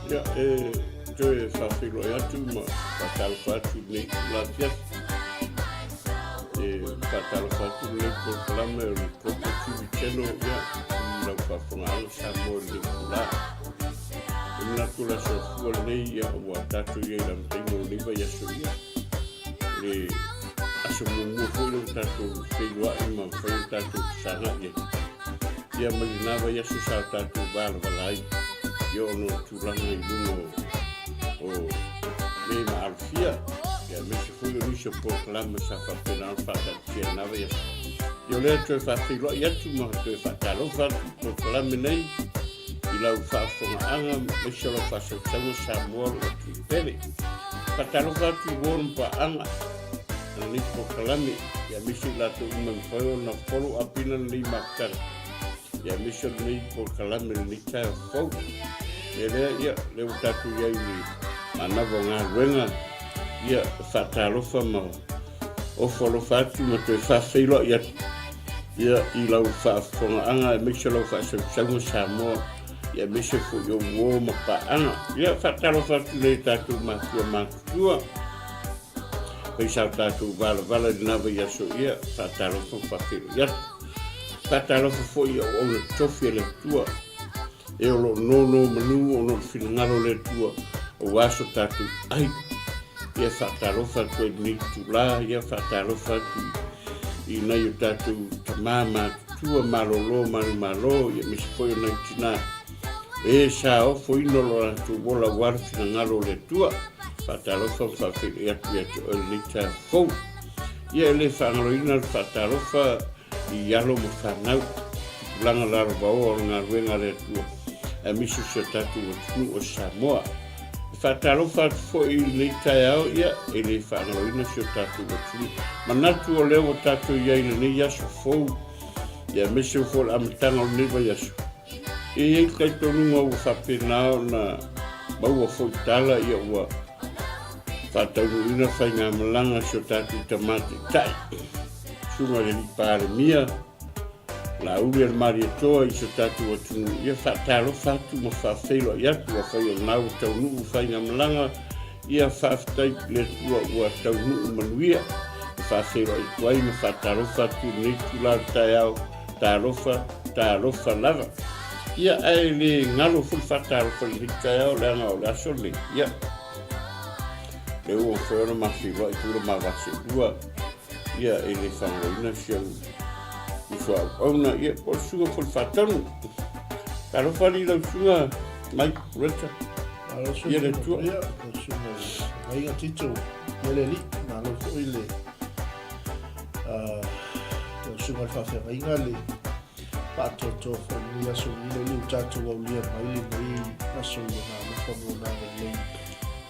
Ia, toe whawhiro atu ma whatalo whatu nei la fias. Whatalo whatu nei Porkalame o ni koko tiwi teno ia, lau whawhongaala sa mo le kula. Ina kula so fua nei ia ua tatu ia lam tengo niva ia so ia. Le aso mungu fwilo tatu whiloa ima whaio tatu sana ia. Ia maginawa ia so sa tatu wala walai. Ia ono tūranga I lungo o me maalfia. Ia mese fwilo niso Porkalame sa whawhena whakatia nawa ia. Ia lea toe whawhiloa ia tu maha toe whakalo Porkalame nei. I lau whawhongaanga me solo whasautango sa moalo o tūpere. Whakalo whatu wōn pa anga. Ni Porkalame. Ia mese lato umang whaio na follow up ina ni maktara. Ia mese ni Porkalame ni kai whau. Ia lea ia leo tatu iai ni Manava Galuega. Ia whatalofa ma o follow whatu ma toi whawhiloa ia. Ia I lau whawhongaanga me solo whasautango sa moalo. Ia mese fu yo wo ma pa anga ia fatalo fatu le tatu matua pe sa tatu vala nava ia so ia fatalo fu fafilo ia fatalo fu ia o le tofi le tua e o no manu o no finangalo le tua o waso tatu ai ia fatalo fatu ni tula ia fatalo fatu I na yo tatu tamama tua malolo malo ia mese foi na tina e sa o foi no lo tu bola war finangalo le tua fatalo fa ia o lita fo ia le fangalo ina fatalo fa I yalo mo fanau langa larva o Galuega le tua e misu se tatu o Samoa fatalo fa foi lita ia e le fangalo ina se tatu o tu manatu o le o tatu ia ni ya so fo ia misu fo am tanga ni va ya E kai tonunga o whapena na maua whautala ia ua whatauru ina whainga malanga so tatu tamate tai. Sunga le pare mia la uri al mari toa I so tatu atunu ia whatalo whatu ma whawhelo ia tua whaio nau taunu whainga malanga ia whaftai le tua ua taunu manuia whawhelo I tuai ma whatalo whatu nei tula tai au tarofa lava. Ia ai le ngalo ful fatalo ful hikaya o le anga o le aso le ia le o whaona mawhiwa I tura mawase ua ia e le whangoina siau I whaona ia o sunga ful fatanu karo whali lau sunga mai reta ia le tua ia o sunga mai tito ia le li ngalo fo I le o sunga whawhenga le Patoto for Nia so Liu Tatu will live my living Naso from Nanga.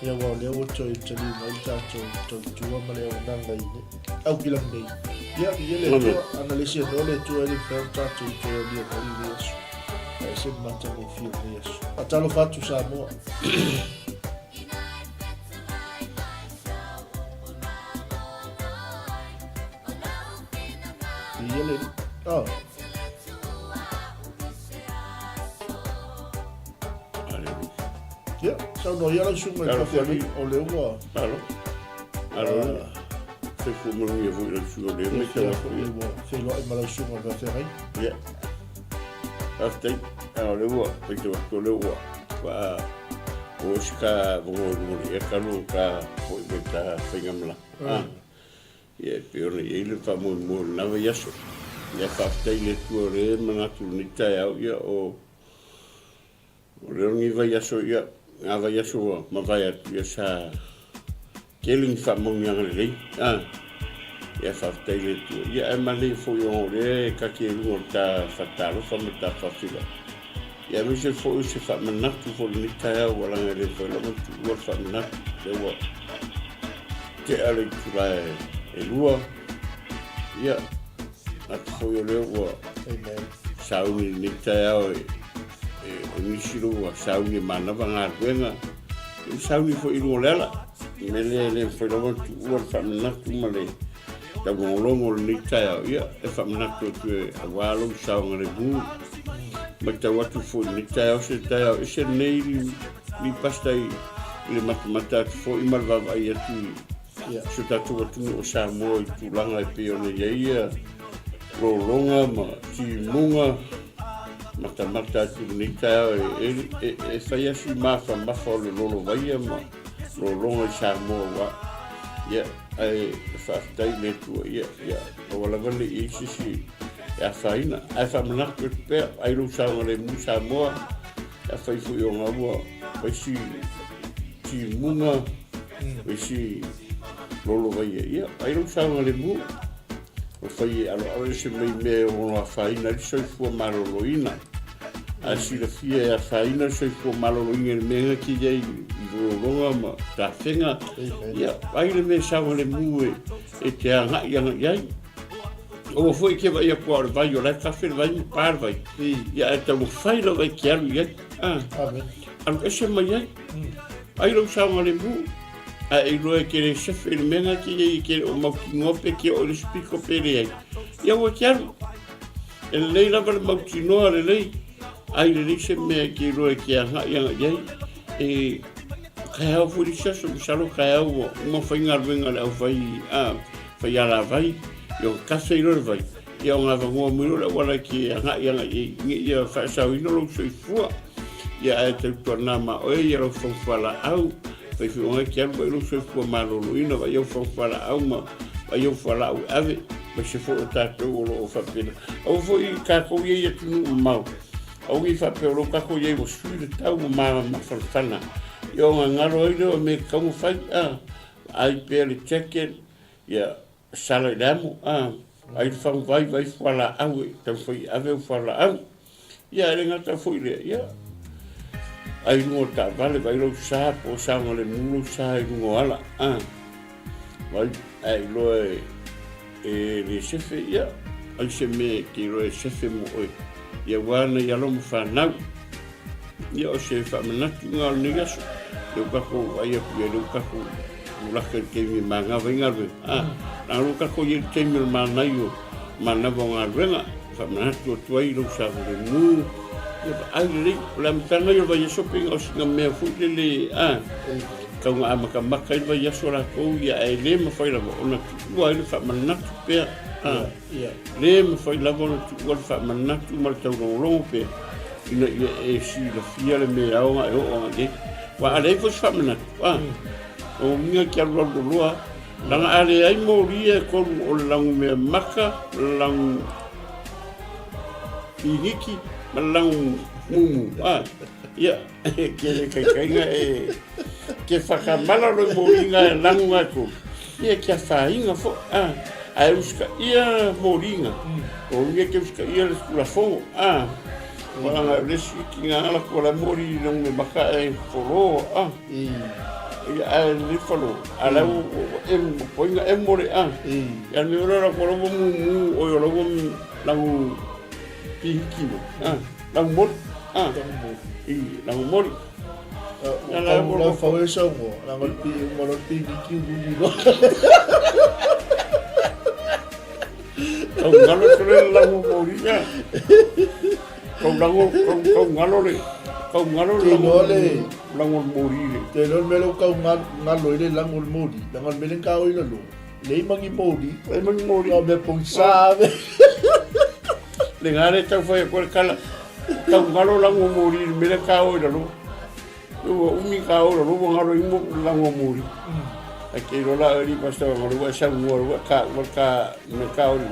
Ia wa leo to Italy mai tato to Maleo Nanga. Au kila mei. Ia le analisi no le to ele tato to ele mai yesu. Ai se mata mo fio yesu. Atalo fatu sa mo. Ia oh Ya, so no ya langsung mereka fali oleh gua. Alo. Se fu mo ia fu langsung oleh mereka fali. Se lo ai langsung mereka fali. Ya. After oleh gua, itu oleh gua. Wa Oscar bongo ia kanu ka foi beta fengamla. Ya, pero ele fa mo na yaso. Ya fa tele tuore manatu nita ya o Leongi vai yaso ya ava yaso ma vai ya sa keling fa mo yang le ya fa tele tu ya mali fo yo le ka ke lu ta fatalo fa meta fa fila ya mi se fo se fa manatu fo ni ta ya wala le fo lo tu wa fa manatu le wa ke ale tu la e lua ya at fo yo le wa amen sauni ni ta ya Nishiro wa sauni Manava Galuega sauni fo I lela le fo lo tu wa fa manatu male ta ngolongo ni ta ya e fa manatu tu awalo saunga le bu ma ta watu fo ni ta ya se nei ni pastai le matamata fo i malvava ai atu so tatu atu o Samoa i tūlanga e pe ona ia rolonga ma timunga matamata atu ni tau e whai asu mafa o le lolo vaia ma rolonga i Samoa wa ia ai whaftai le tua ia o walawale i sisi a whaina ai whamanako e pēr ai lo saunga le mu Samoa a whai fui o ngā ua waisi timunga waisi lolo vaia ia ai lo saunga le mu o whai alo se mei me o ngā whaina li soifua maloloina a si la fia a whaina soifua maloloina le menga ki iei i rolonga ma ta whenga ia ai le me saunga le mu e te anga iai o foi ke vai a vai o la café vai par vai ia e tau whai lo vai ki alu iai anu ese mai ai lo saunga le mu a e loe ke le sefe le menga ki iei ke o mauki ngope ke o le spiko pere ai ia ua ki alu e le lei lava le mauki noa le lei ai le lei se mea ke loe ke anga iai e kai au furi saso misalo kai au uma whainga ruenga le au whai ala vai yo kase i lor vai ia o ngā whangoa miro la wala ki anga ia whaasau ino lo soifua ia e tau tua nama oe ia lo whangwhala au vai fi onga ki alu lo soifua malolo ina vai au whangwhala au ma vai au whala au ave vai se fo o tātou o lo o whapena au fo i kako ia ia tunu o mau au i whapea o lo kako ia i mo sui le tau mo maa mawhanwhana ia o ngā ngaro ai leo me kaunga whai ai pēr le teken ia sala damo ai fang vai fala au tan foi ave fala au ia le ngata foi le ia ai no ta vale vai lo sa po sa mo le mulu sa i no ala vai ai lo le chefe ia ai se me ki lo chefe mo ia wana ia lo mo fa na ia o se fa mena tu ngal nigaso le ka ko ai le ka ko la que mi manga venga na luka ko ye temel Manai o Manava ngā ruenga whamanatu o tuai lau sa le mu ai le la mtanga yo vai shopping o singa mea fuile le ka ngā amaka i vai aso la kou ia e le ma whai lava ona tua i le whamanatu pea le ma whai lava ona tua le whamanatu ma le tau rongo pea ina ia e si la fia le mea aonga e o anga wa a le fos whamanatu o minga ki alu loa langa ale ai moria ko o langu me maka langu iniki langu mumu ia ke kainga ke whakamala lo moringa langu ngako ia ke whainga fo ai uska ia moringa o minga ke uska ia le skula fongo wanga lesi ki ngā ala ko la mori langu me maka e foro ia le falo ala poinga more ia me ora ko lo mu o lo langu piki langu mor langu mor ala lo fa eso mo langu piki ni lo o ngalo tole langu moriga ko ngalo le langu mori te lo melo ka ngalo ile langu mori langu melen ka o ile lo le mangi mori o be ponsave le ngare ta foi ko kala ka ngalo langu mori melen ka o ile lo umi ka o lo ngalo imo langu mori ake lo la ri pasta ngalo wa sa ngoro ka me ka o lo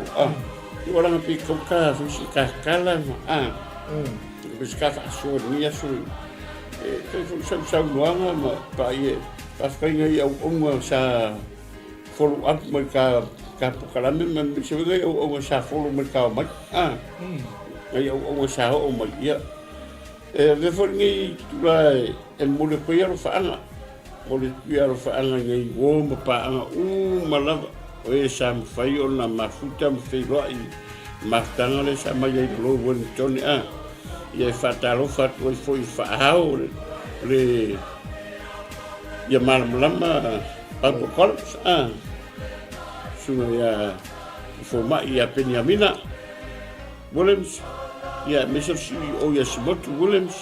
ora na pi ko ka fi ka kala Buscar a sua linha sui sa luanga ma pai pa fainga ia o sa follow up mai ka pokalame ma se vega o sa follow mai ka mai ai o sa o mai ia ve forngi tula e mole ko ia fa anga ngai o ma pa anga malava o e sa fai o na mafuta me fei roi ma tanga le sa mai ai lo bon toni ia fatalo fatu foi faao le ia malama papo kols suna ia forma ia Williams ia mesel si o ia simotu Williams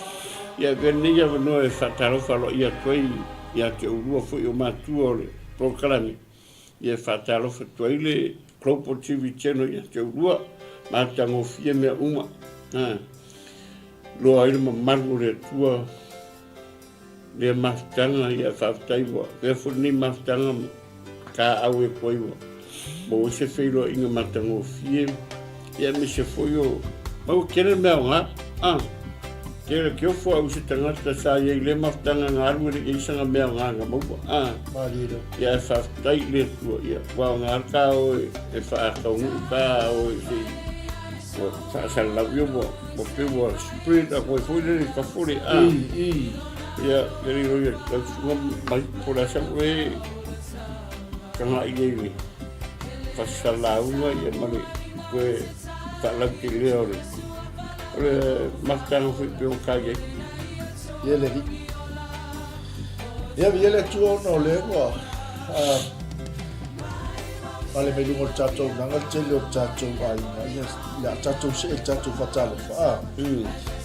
ia gani ia no e fatalofa lo ia toi ia te urua foi o matua o le proklami ia fatalofa toi le klopo TV channel ia te urua ma tangofia mea uma lo aile mamalu le tua le mastanga ia faftaiwa le funi mastanga ka au e koiwa mo se feilo inga matangofia ia me se foi o mau kere mea nga kere ke o fo au se tangata sa ia le mastanga ngaru le isanga mea nga mau Mariro. ia faftai le tua ia wa nga ka o e fa ka ka o se o sa la vio mo pe mo sprint a foi le ka fore ia kere ro ia ka mai por asa we kana ile fasala uma ia male we ta la que leo le mastanga foi pe o kage Ia le hi. Ia le tua no le wa. Vale me lungo chacho nanga chelo chacho ai na ia la chacho se chacho fatalo fa.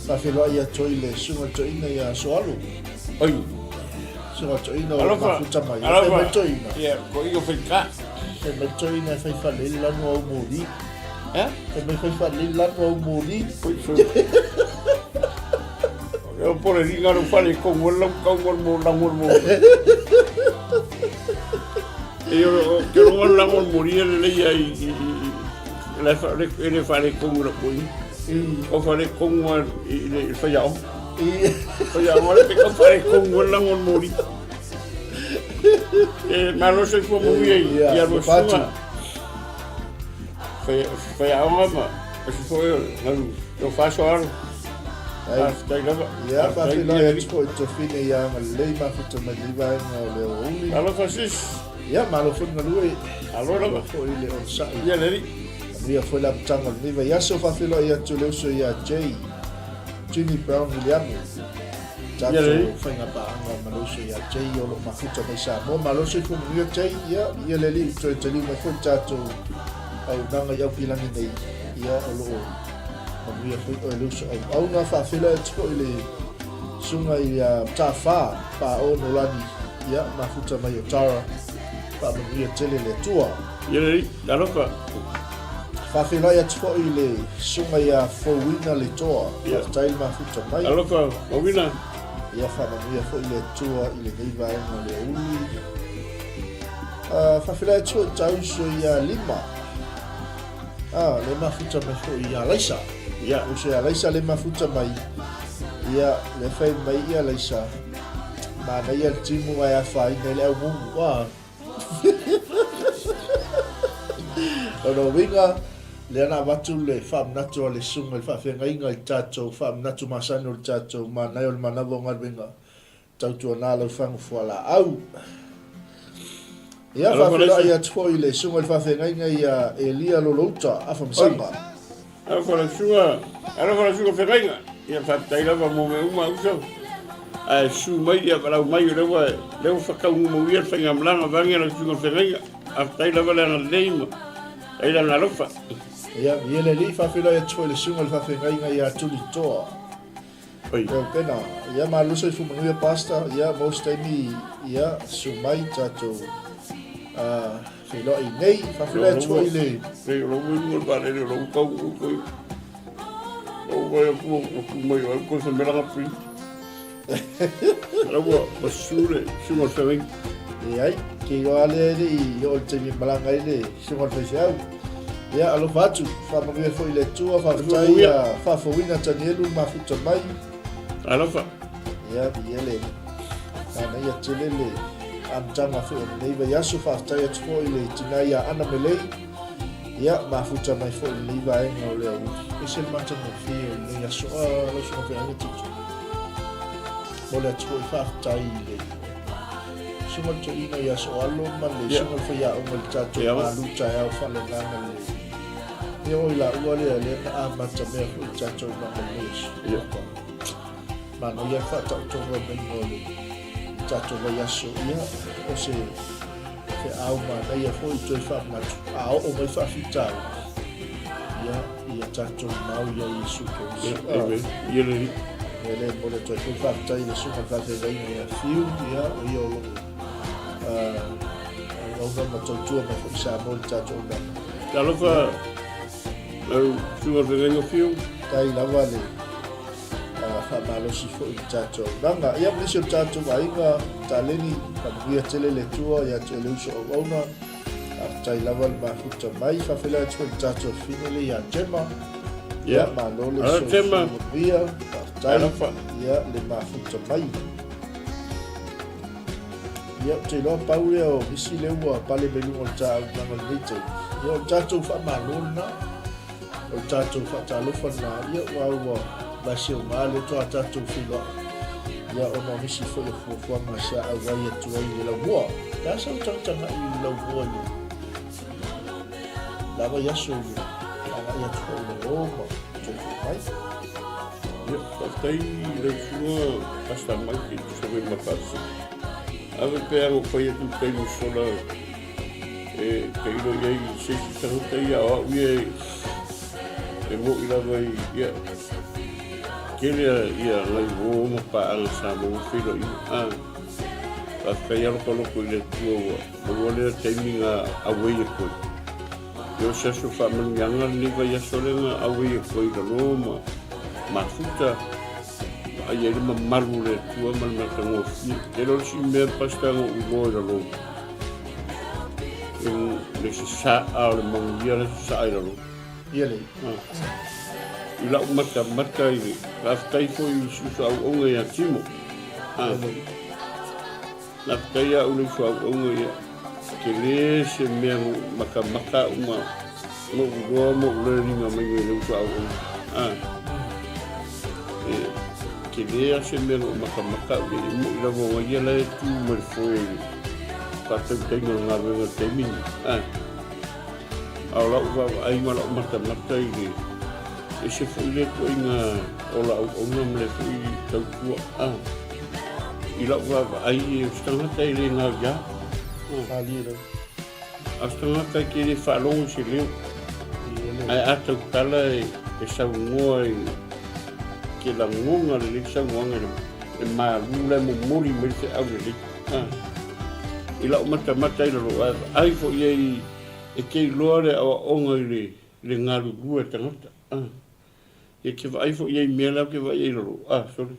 Fa felo ia choile sunga choina ia soalu. oi Sunga choina o ma futa mai. Ia me choina. ia ko io fica E me choina fai fa le la no au muri. E me fai fa le la no au muri. eu por ali não falei como não eu quero não morir ele aí ele falei como não foi eu falei como ele falhou olha que eu falei como não morir mas não sei como ia e a você foi a uma foi eu faço algo Ia fa filo e expo to fine ia ma le ma futa ma liva no le uli. Alo fasis. Ia ma lo fun lui. Alo la Fo ile on sa. ia le Ia foi la tanga liva ia so fa filo ia to le so ia J. Jimmy Brown William. Ia le fa nga pa nga ma lo so ia J yo lo ma futa ma sa. Mo ma lo so fu ia J ia le li to li ma fu cha to au nanga ia pilang nei. Ia lo ia foi o luso au na fa fila tko ile sunga ia tafa pa o no lani ia ma futa mai o tara pa mo ia tele le tua ia le alofa fa fila ia tko ile sunga ia fo wina le toa ia tail ma futa mai alofa o wina ia fa mo ia fo ile tua ile nei vai no le uli fa fila tko tau so ia lima le ma futa mai fo ia laisa ia o se alaisa le mafuta mai ia le fai mai ia laisa ma na ia timu ai a fai nei au mungu wa ono winga le ana watu le fam natu le sunga le fa fenga inga i tato fam natu masano le tato ma na yo le manavo ngal winga tautu na le fangu fuala au ia fa fela ia tfoi le sunga le fa fenga inga ia elia lolota afam sanga alo fala suga ferrenga ia fatai lava mo me uma uso a su mai ia para mai lewa fakau mo ia fenga mlanga vangi la suga ferrenga a tai lava la leima ai la lofa ia le li fa fila ia tfoi le sunga le fa fenga inga ia tuli toa oi eu pena ia ma luso fu mo ia pasta ia most time ia su mai tato filo i nei fa fila tfoi le lo mo vale lo kau o vai o mai o ko se mera pri o sure sumo ferrenga ai ki go ale i o te mi balanga ile sumo fesiau ia alo fatu fa mo ia foi le tua fa tai fa fo wina tanielu ma futa mai alofa ia biele ana ia telele am tama fo nei va yasu fa tai at fo ile tina ia ana melei ia ma futa mai fo ile va en o le ese mata no fio le yasu lo so pe ani tu mo le tfo fa tai ile sumo to ina yasu alo ma le sumo fo ya o mal tato ma lucha ya fa le lana le io la uole le a mata me fo tato ma le ia ma no ia fa tato ro ben ngole tato va yasu ia o se ke au ma na ia foi to fa na a o mai fa fita ia tato mau ia isu ko ia le ele mo le toi fa tai le su fa te dai ia fiu ia o ia lo o ma to tu ma fo sa mo ta to na ta lo fa tu va venir fiu tai la vale fa malo si fo ta to nga ia mi si ta to ai nga ta le ni pa ia tele le tua ia tele so o na tai la vale ma fu to mai fa fela to ta to finale ia tema ia malo le so tema ia tai ia le ma fu to mai ia te lo paule o isi le ua pale belu o ta na ngite ia ta to fa malo na o ta to fa ta lo fa na ia wa ba se o male to ta to filo ia o no misi fo le fo ma sha a wa ia to i le ua ya sa ta na i le ua ni la va ya so ia to le ua to mai ia tai le fua hasta mai que se ve ma passa ave pero foi tu tem sola que ilo ia se ta ia o ia mo ila vai ia Kele ia lai wo mo pa al sa mo filo i a ka ia ko lo ko le tuo mo le timinga a we ko yo se so fa man yanga ni va ya solenga a we ko i lo ma futa a ia le malu le tuo mal ma ko fi e lo si me pasta ngo go lo le sa a le mo ia le sa i lo ia le ila mata i aftai foi su au onga ya timo na kaya ule su au onga ya ke le se me maka uma mo le ni ma me le su au onga ke le se me maka mo ila mo ya le tu mo foi pa te tengo na venga temin ala uva ai mala mata i ese foi le coinga ola o nome le foi tau tua ila wa ai stanga tai le nga ya ali le astanga kai ke le falon se le ai ata kala e sa ngoa ke la ngonga le sa ngonga e ma lula mo mori me se au le ila mata ila ro ai fo ye e ke lore o onga le ngalu rua tangata e ke vai fo ye mela ke vai ro sorry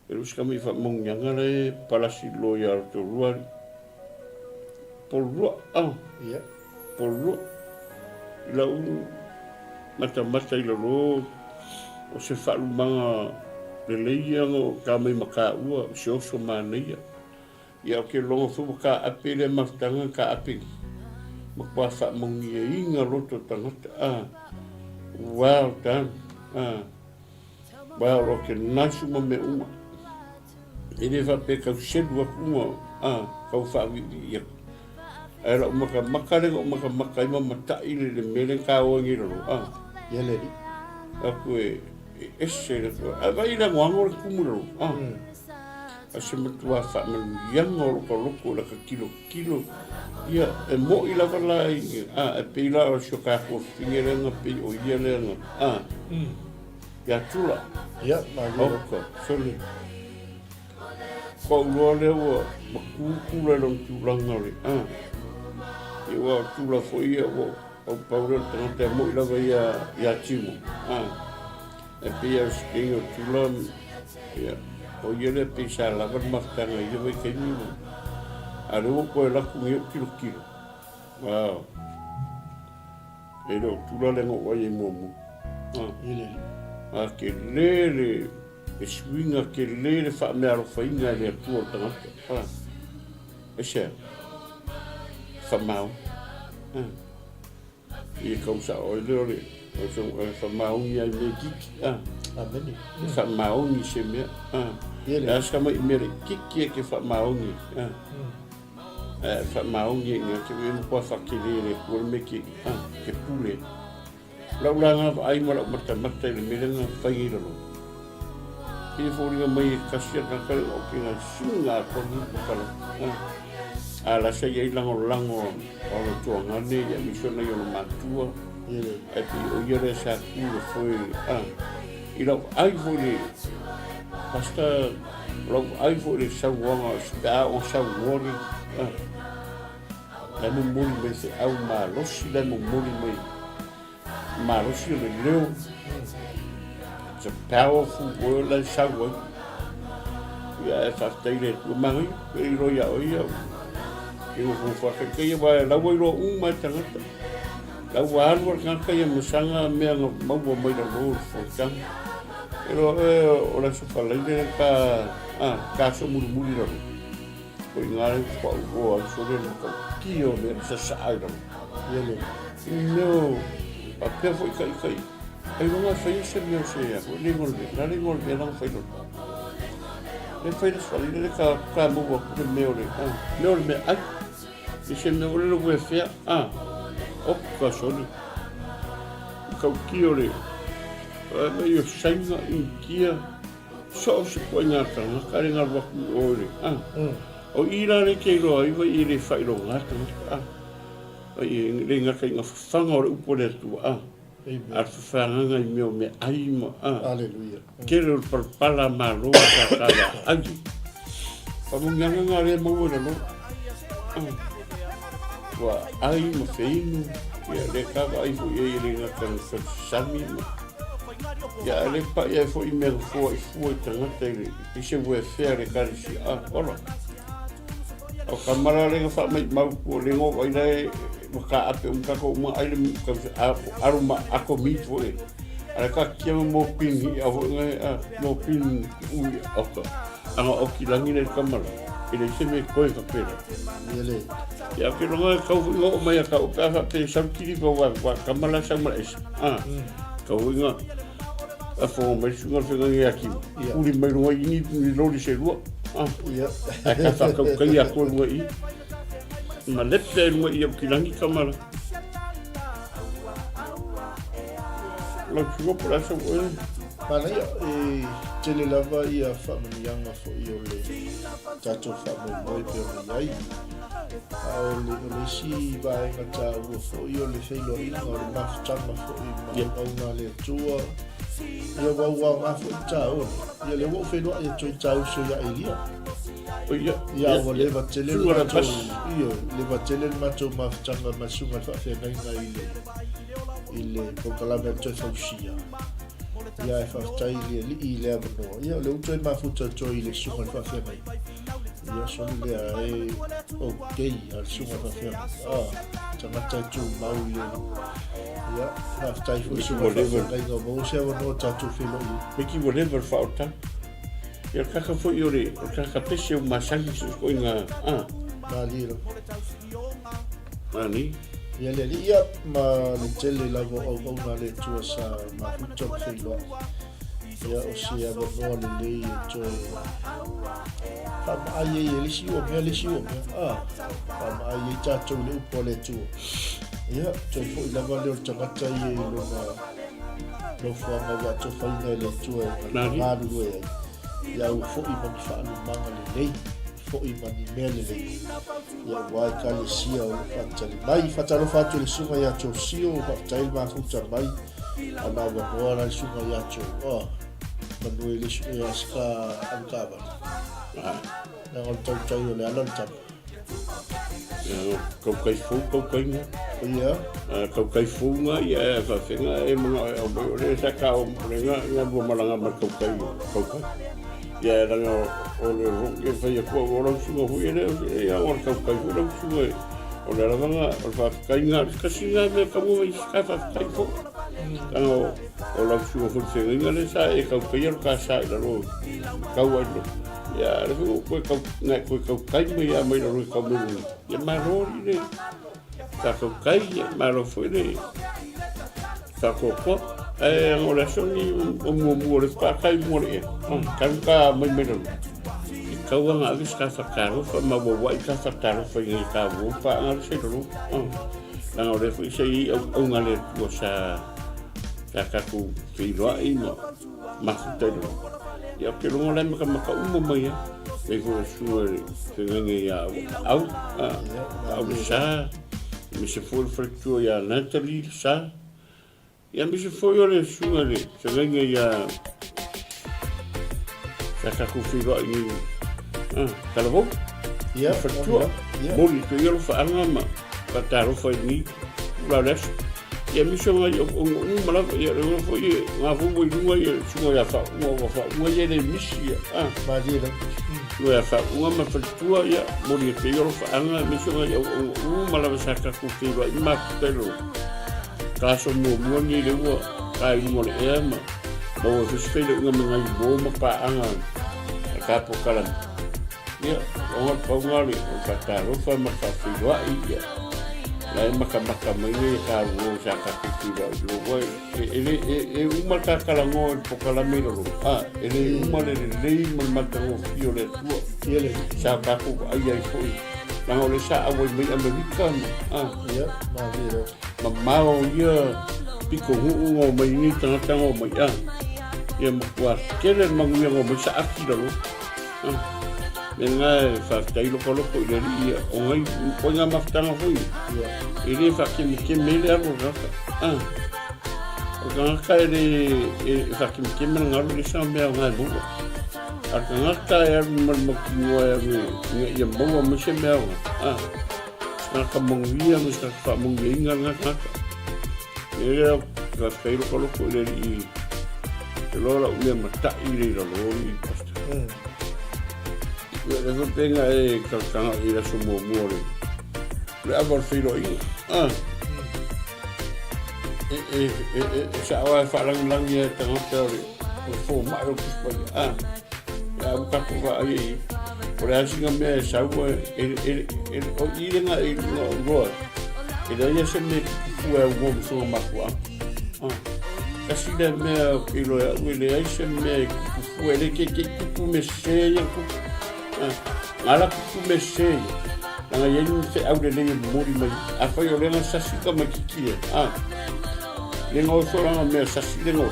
e los kami fa mong yanga le palasi loyal to rua por rua ia por rua la mata ila ro o se fa manga le leia no ka mai maka ua so mania ia ke longo fu ka apele mastanga ka apele makwa fa mong ye inga roto tangata wow tan wow roke nasu mo me uma ele va pe ka shedu uma ka fa ia era uma ka makale uma ka makai mata ile le mele ka o ngiro ia le aku esse vai la ngoro kumuro ase matua fa me yang loko la ka kilo ia e mo ila vala e pila o shoka ko fingere na pe o ia le na ya tula ia ma ko sole ko lo le o ku le lo tu langari e o tula fo ia o paulo te mo ila vai ya timo e pia skingo tula ia o ia le pisa la va mastanga ia vai ke ni aro ko la ku kilo wow ero tula le ngo ai momo ile ke lele e swinga ke lele fa me aro fa inga le tu tanga e se fa mau e kom sa o le o so fa mau ni ai me kik ameni fa mau ni se me ile aska mai me kik ke fa mau ni fa maungi nga ke we mo fa ke le ko me ke pule la nga ai mo la mata le me nga fa i lo e fo ri mai ka sia ka ka o ke nga singa ko ni ko la ala se ye lango o lo to nga ne ya mi so na yo matua ile e pi o ye le sa ku foi I lau ai fo le pasta lau ai fo le sauanga spea o sauori le mo muli mai se au malosi le mo muli mai malosi le leo it's a powerful word le sauoi ia e whafteire tu mahi e roia oia e o whakakea wa lau iro mai tangata lau alua kakaya masanga mea maua mai la lor whakang pero o la sofalaine ka so muri la ko ingare ko o so le ko kio me sa saida ele no a pe foi kai ai não foi isso meu cheia o limol me não foi no le foi no sali le ka mo ko meu me ai e se me o le vou fer o ka so ni ka kio le meio sainga in kia so se poña tanga karinga wa ore o ira le ke ro ai vai ile fai ro ngata ai ringa kai nga fanga o upole tu ar fanga nga mio me ai mo Aleluia. Quero por pala malo ka kala ai pa mo nga le mo ora no wa ai mo feinu ya le ka ai fu ye ringa kan sami ya le pa ya fo i me fo tanga te i se vo fere kali si ora o kamara le fa mai mau ko le ngo ai le mo ka ape ka ko mo ai le ka aruma ako mi fo e ala ka ki mo pin hi mo pin u aka anga o ki langi le kamara ile se me ko ka pera Ele ya ke lo ka ngo mai ka o ka pe sa ki ko wa kamara sa ma es ka ngo a fo mai sunga fe ngi aki uri mai ro ini ni lo di se ro ia a ka fa ka ia ko ro i ma lette mo ia kilangi kamala lo chugo por eso bueno Manai tele lava ia whamanianga fo i o le tato whamoi pe o nei ai. O le si vaenga tā ua fo i o le whailo inga o le mafutanga fo i maunga le tua. Ia wauwa ngā fo i tā o. Ia le wau whenua ia toi tā uso ia i lia. Ia o le vatele le mato. Ia le vatele le mato mafutanga masunga whawhenga i le pokalame toi whausia. Ia e whaftai le i le amanoa. Ia le utoi mafuta toi le sunga whawhenga. Ia soni lea e o kei al sunga whawhenga. Tangata tu mau le. Ia whaftai fu sunga whawhenga. Ia mo se amanoa tatu whilo i. Peki whatever whaota. Ia kaka fo i ore, kaka pese o masangi su ko inga. Nā lira. Nani? Ia le ia ma le tele lava o ngā le tua sa mafuta whilo. Ia o se amanoa le lei e toi. Ai e lisi o mea. Ai e tātou le upo le tua. Ia, toi fo i lava leo tangata i e no whanga wato whainga le tua e ngāru e. Ia u fo i mani whaanu manga le lei. Fo i mani mea le lei. Ia wai ka le sia o whatale mai. Whatalo whatu le sunga ia tō sio. Whatail mafuta mai. Ana wanoa rai sunga ia tō. Manue le sunga ia ska ankawa. Nā ngau tau o le ala le tama. Kau kai nga. Ia. Kau kai nga ia e whawhenga e mga o le sa ka o mrenga ngā bua malanga ma kau kai. Ia e ranga o le rong e whai a kua o rau sunga hui e leo ia o kau kai o rau sunga e. O le ravanga o whawhekai ngā kasi ngā mea ka mua i ska whawhekai fo. Tanga o rau sunga hui se inga le sa e kau kai aro ka sa i laro kau aino. Ia refu koe kau kai mai a mai laro kau munu. Ia marori ne. Ka kau kai ia maro foi ne. Ka koko. E ngore soni o mua le whakai mua le e. Ka mai laro. I kau anga avis ka whakaro wha mawawai ka whakaro wha ingai ka wau wha anga le se laro. Nanga o refu i se i au ngale tua sa ka kaku whiroa i no mafutai laro. Ia ke rongo lai maka umo mai e. E ko sua te ngange ia au. Au sa. Me se fōle whaktua ia Natalie sa. ia misi foi o le sunga le se venga ia sa ku filo ni kalavo ia fatua moli to ia fa anga ma pataro foi ni la les ia misi nga mala ia le foi nga fu mo lunga ia sunga ia fa ia le misi ma dia lo ia fa ma fatua ia moli to ia fa anga misi nga ia mala sa ku filo ma pelo kaso mo ni le wa kai mo le ema mo se spele nga ngai mo ma pa anga ka po kala ya o ngari o ka ro fa ma ka filo ia la ma ka mai ka wo sa ka filo lo wa e uma ka kala ngo po kala me lo ele uma le ma ka ngo fio le tu ele sa ka po ai foi la ole sa a wo me american ya ma dia mamao ia piko hu'u mai ni tanga mai ia makua kele manguia mai sa akira lo menga fa tailo kolo ko ile ia o ngai ko nga maftanga hui ile fa ke mele aro raka o nga ele fa ke mele ngalo le sa me nga bu nga ka ia makinwa ia mo mo se me ka mongia mo sa fa mongia nga ia ka tailo kolo ko ile i lora uia mata ile lo i pasta le venga ka kana ira so mo le abor filo i sa wa fa lang ia tanga tori fo ma ro kuspa ya ka ko va ai por así que me salgo o ir nga ro ia se me fue un so ma kwa kasi le me ilo le ai se me fue le que ku me se ala ku me se nga yen se au le mori mai a fa yo le sa si ka ma kiki le no so la me sa si le no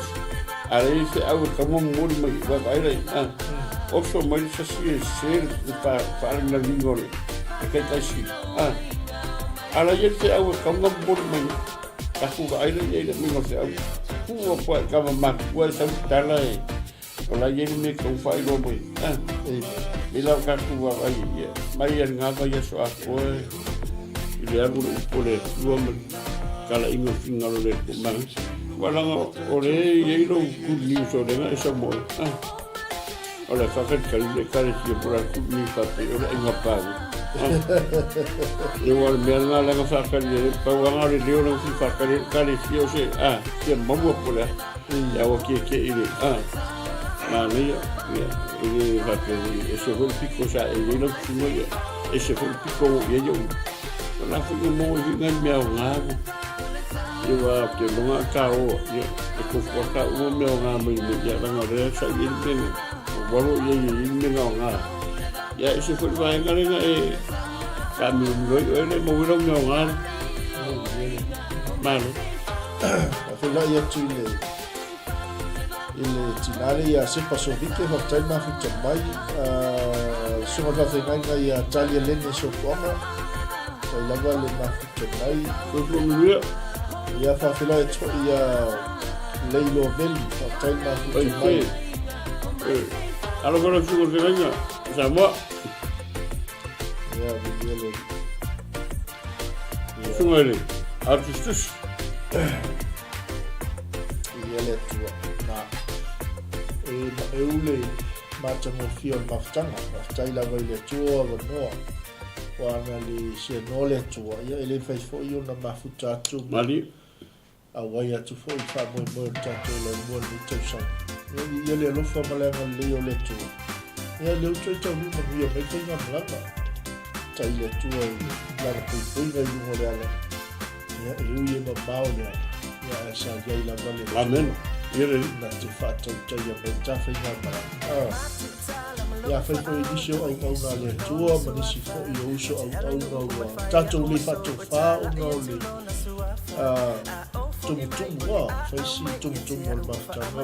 ala se au ka mo mori mai va vai le oso mai sa si ser pa la lingole que ta si ala yen se au ka mo mori mai ka ku vai le le mi no se au ku po ka ma ku sa tala ola yen me ka fai lo mai ila ka ku vai mai nga va ya so a ko ile abu po le lo kala ingo finga lo le ma wala ore ye lo ku ni so de nga so mo ola fa ka le kale si por ku ni fa te ola inga pa igual me nga la fa ka le pa nga le lo fi fa kale si o se que mo po le ya o que ile ni ile va que ese fue el pico o sea el lo que no ese fue el pico y yo la fue mo y me nga iwa ke longa ka o ye ko ka o me nga mai me ya nga re sa yin me walo ye me nga ya ese fue va nga nga ka mi lo ele mo lo nga malo fa la ya tu ile tinale ya se paso vike va tai ma fu mai so va fa nga ya talia le ne so koma sai la va le ma fu mai ko ko mi ia fa fila ia leilo veli fa tai ma fu mai alo ko fu ko venga sa mo ia vele sumare artistus ia le tua na ule ma tamo fio ma ftanga tai la vai le tua no wana li se no le tua ia ele fai fo io na ma fu tatu mali awai atu fo I fa mo tatu le mo ni tsa ia le lo fa mala le yo le tua ia le tsa tsa mo mo ia me tenga blaka tai le tua la ko ia mo le ala ia ia ma baule ia sa ia la vale amen Ele na te fato ia me tafa ia ma ia fai fo I show ai ka una le tua ma ni si fo I uso au no tato le fato fa no le tum wa fai si tum mo ma ta ma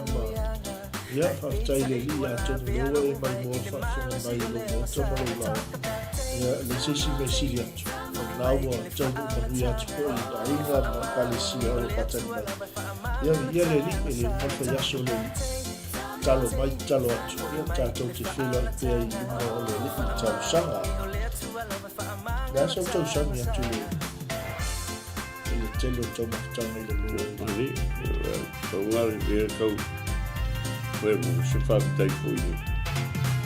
ia fa tai le ia to no e mai mo fa mai lo mo to mo la ia le se si me si ia na wa to mo ia to I da inga ma ka le si o pa ta mai ia le li mafa yaso le talo mai talo atu ia tātou te whila pe ai uma o le li tau sanga ia sa tau sanga atu le telo tau maftanga i le lua Mani, kau ngari e kau koe mo se whaapitai koe ni.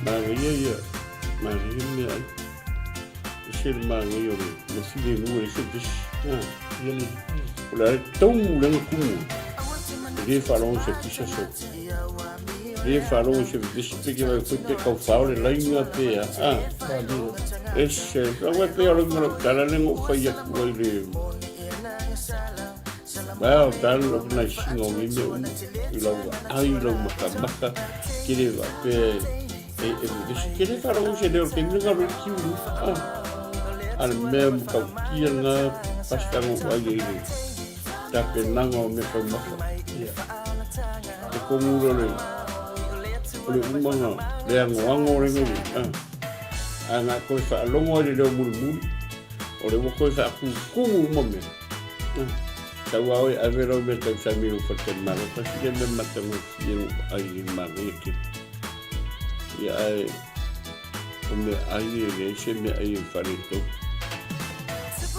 Māngai ia, māngai ia mea ai. Se le māngai o le, ma while nua e se desi. ia le O le are tau lenga kumu. Re whalonga se pisa so. Re whalonga se desi peke vai koe pe kau whao le lainga pea. maliro E se, kau e pea o le kala lenga o whai aku ai le. Wow, tal lo na singa o ngime i lau ai lau makamaka kire wa pe e desi kire whara o se leo ke nunga ro kiuru al mea mkau kia nga pastango ai e le tape nanga o me kau maka e kongura le umanga le angoanga o renga a nga koe wha alongo ai le leo muri muri o le wakoe wha kukungu umame Tau au e avero me tau sami o whate mara, pasi ke me matango fienu ai i mara i ke. Ia ai, o me ai e rei se me ai e whareto.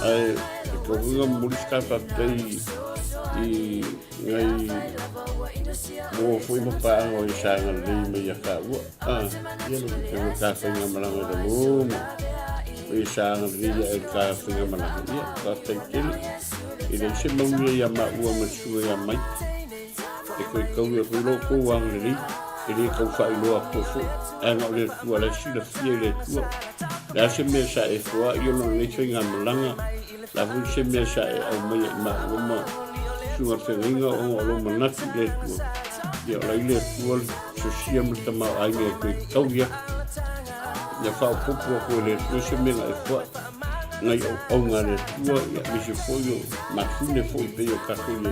Ai, e kohunga muriska whapei i ngai mo fui mo paango i sanga lei me ia ka ua. Ia no ke mo ka whainga maranga da lumo. I sanga lei e ka whainga maranga ia, ka whaikele. I le se maunga ia ma ua masua ia mai. E koe kau e koe loko wang le e le kau whai loa kofo. E ngau le tua la sila fia le tua. La se mea sa e fua i ono le whainga malanga. La hui se mea sa e au mai e ma ua ma sunga whenginga o ngā lo manati le tua. Ia la i le tua so sia mata mau ainga e koe kau ia. Ia whao popo a koe le tua se mea e fua. Ngai au ngā re tua ia me se foi o matune foi pe o kako le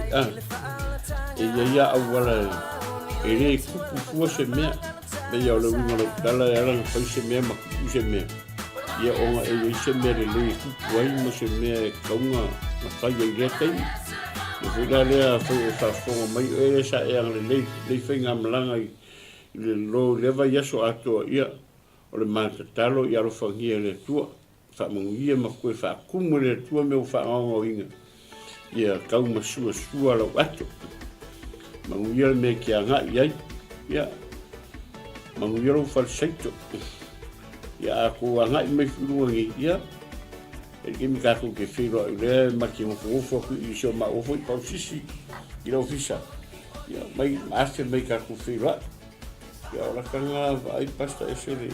e ia au wala e re kupu fua se mea me ia o le winga lo tala e aranga fai se mea ma kupu se mea ia o ngā e se mea le le kupu ai ma se mea e kaunga ma fai ai rekai e fai la lea fai e whafonga mai e sa e ang le fai ngā malanga i le lo lewa yaso atoa ia o le mātatalo i aro whangia le tua whamanguia ma koe whaakumu le tua me o whaongo inga. Ia kau masua sua lau ato. Manguia me ki a ngai iai. Ia manguia lau whalsaito. Ia ako a ngai mai whiruangi ia. E kimi kako ke whiroa i rea maki mawhawofo aku i sio ma ofo i pau sisi i lau fisa. Ia mai afe mai kako whiroa. Ia ora kanga ai pasta e sere.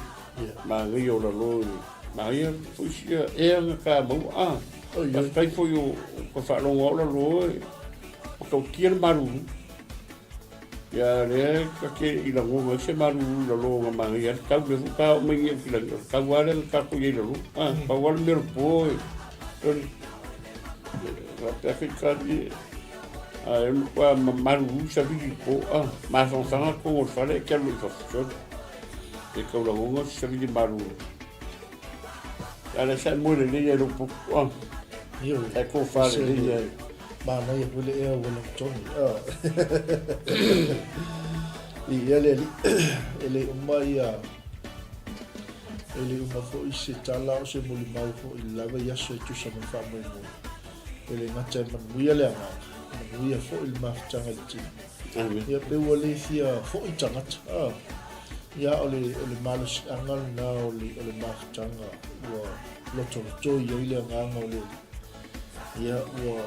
Ma ngai o la loi. Ma ia foi sia e anga ka mau ia kai foi o ko fa longa ola lo o ko kier maru ia le ka ke i la ngo se maru la lo ma ia ka be ka me ia ki la ka wale ka ko ia lo pa wal mer po la perfecta di e mo maru sa vi po ma son sana ko o fale ke lo fa e ko la ngo se vi maru Ala sa mo le ia lo po. Io e ko fare ia Manai e wile ea wile toni. I ele umai a ele uma fo i se tala o se muli mau fo i lava i aso e tusa me wha mai mo. Ele ngata e manuia le anga. Manuia fo i maftanga i tini. Ia pe ua le fia fo i tangata. Ia ole malus angal na ole maftanga ua loto to ia ile anga ole. Ia ua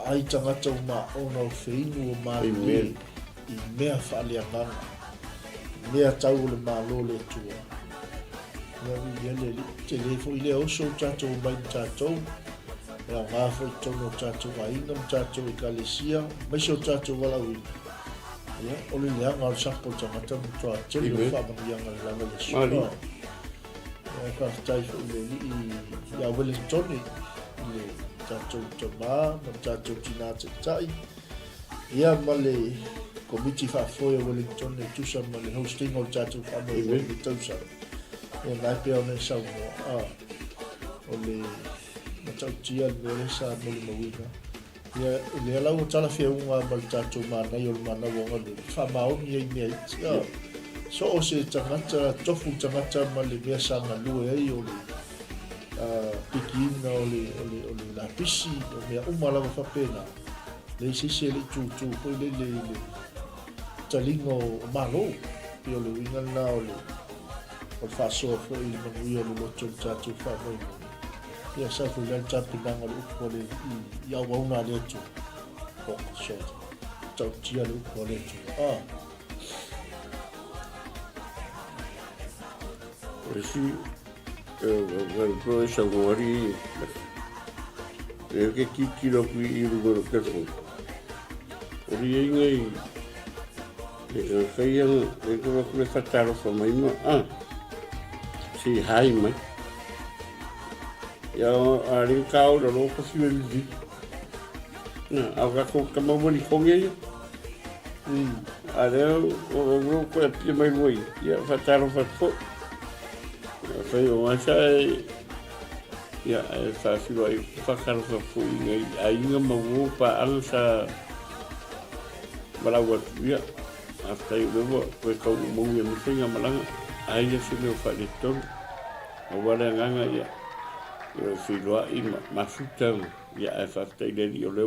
ai tangata uma ona feinu o malu i mea whaaleanganga. Mea tau le malo le tua. Ia le te lefo i le oso tatou mai tatou. Ia ngā fo i tono tatou ainga tatou i kalesia. Mai so tatou walau i. Ia ole lea ngā sapo tangata mutua tele o whamangianga le langa le sua. Ia whakatai fo i le i a Wellington i le tatou tamā, ma tatou 𝚗𝚑𝚎𝗔𝗜𝗏. Ia ma le komiti whaafoe o Wellington e tusa ma le hosting o tatou whanau o le tausa. Ia nai pia o ne saumoa. O le matautia le le sa moli mawina. ia le lau tala feunga mal tatou manai o le Manava le whamao mia ia so o se tangata tofu tangata ma le mea sanga lue ai o le pikina o le la pisi o mea umalawa whapena le sise le tūtū poi le talingo o malo i o le wingana o le whasoa fo i manui o le loto tatou whamoi ia sa fo le tapinanga le upo le i au wauna le tu o so tau tia le upo le tu Esi el profesor Gori que kikiro ki iru ke fo ori ngai e kaya e ko le fataro fo mai ma si hai mai ya ari kau do lo ko si vi na aga ko kama mo ni ko ngai are o grupo e pi mai voi ya fataro fo foi uma chai ya fa filo ai fa kar fa foi ngai ai nga mo pa ansa malawa ya after you go ko mo ya mo singa malanga ai ya se me fa de ton o wala nganga ya yo filo ai ma futa ya fa te de yo le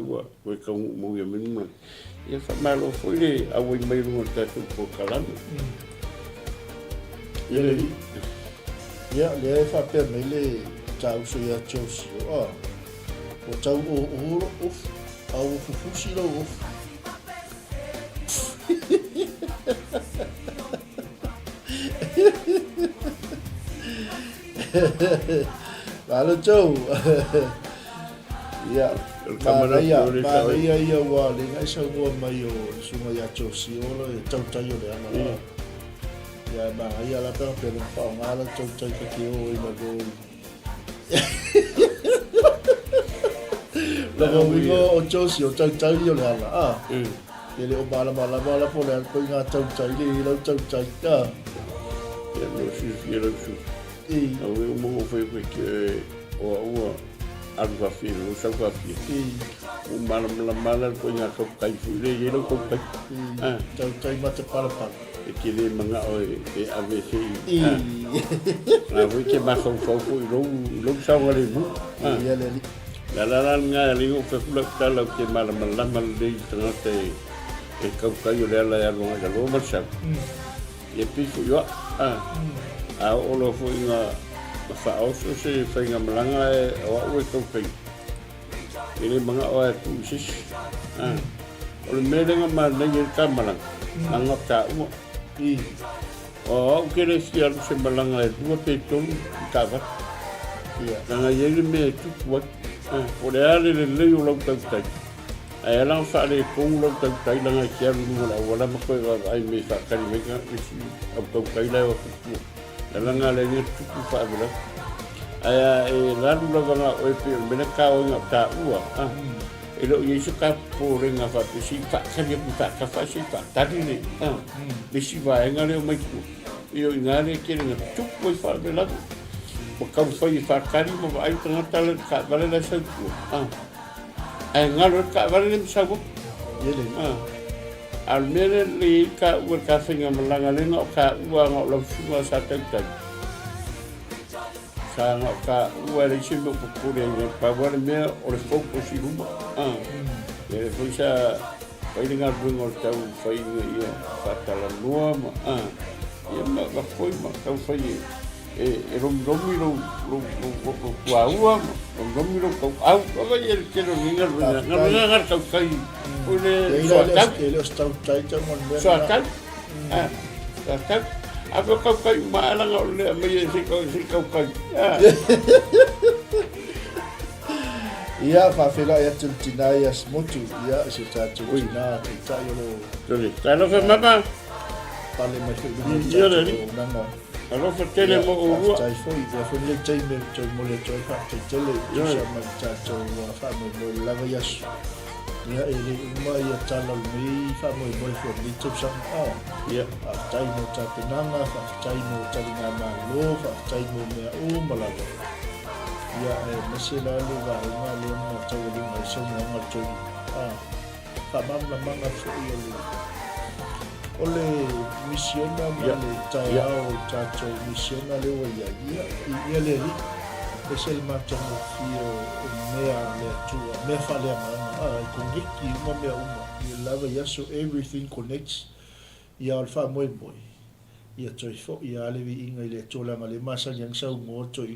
ko mo ya mo ya fa malo foi le a we mai no ta ko kalama ia le fa pe mai le tau so ia chosi o tau o au fufusi lo Lalu jauh, ya, mana ya wah, dengan semua mayo, semua ya chosi lo, jauh le ama. Ya mana ya la pe pe pa ngala chau chau ke ki o i mago la go wingo o chau si o chau chau yo la ele o bala po le ko nga chau chau le lo chau chau ta ya no si lo su o mo foi que o algo assim o chau assim o mala ko nga ko kai fu le lo ko kai chau chau mate para e que le manga o e AVC voi que ma fo lo sa ngale bu la nga le o fe fula tala que mala le tante e ka yo le la ya lo nga lo ma sa e pi fu yo a o lo fu nga fa o se fa nga malanga o ko pe ele manga o tu sis o le merenga ma le ka malanga anga ka mo que le sia se malanga e dua peton tava nga yele me tu wat o le ale le o lo tai ai la fa le pung lo tai la nga kia lu la wala ma ko ai me fa kali me nga si o tai la o la nga le ni tu fa bla ai e la lu la nga o pe me na ka o nga ta ua e lo yesu ka po renga fa si fa kali fa ka fa si fa tadi ni le si va nga le mai ku io ngare ke nga tu ko fa de la o ka fa kali mo ai tanga tal ka vale la sa ku ai nga lo ka vale le sa ku yele al mele le ka u ka finga malanga le nga ka u nga lo su sa ta sa nga ka u le si mo ko le pa vale me o le fo ko si rumba e foi sa foi nga bungo tau foi ia fatala noa ia ma foi ma tau foi e romiro ua romiro au ava ia que no ninga nga tau kai une ele está tai tau mon so kai kai ava kai ma ala nga le me si kai ia fa fela ia 𝚟𝚑𝚘𝚡 𝚒𝚑 ia se 𝚟𝚑𝚘𝚡 ta yo Tole, talo fe mama. Pale mai fe Ia le ni. Alo fe tele mo o. Tai foi, foi le tai me tai mo le tai fa tai tele. Ia ma ta to wa fa mo la va ya. Ia ele mai ia tala me fa mo fe ni tup sam. Ia, tai mo ta penanga, fa tai mo ta na ma lo, fa tai mo me o malala. Ia, mesela le va ma le ma ta le mai so mo ma to. Whamamanga fui ole misiona le taiao tato misiona le o ia le ri ese el matango fio mea le tua me fale manga kongiki uma mea uma ia lava yaso everything connects ia alfa moi ia toi fo ia le vi inga le tola ma le masa yang sau mo toi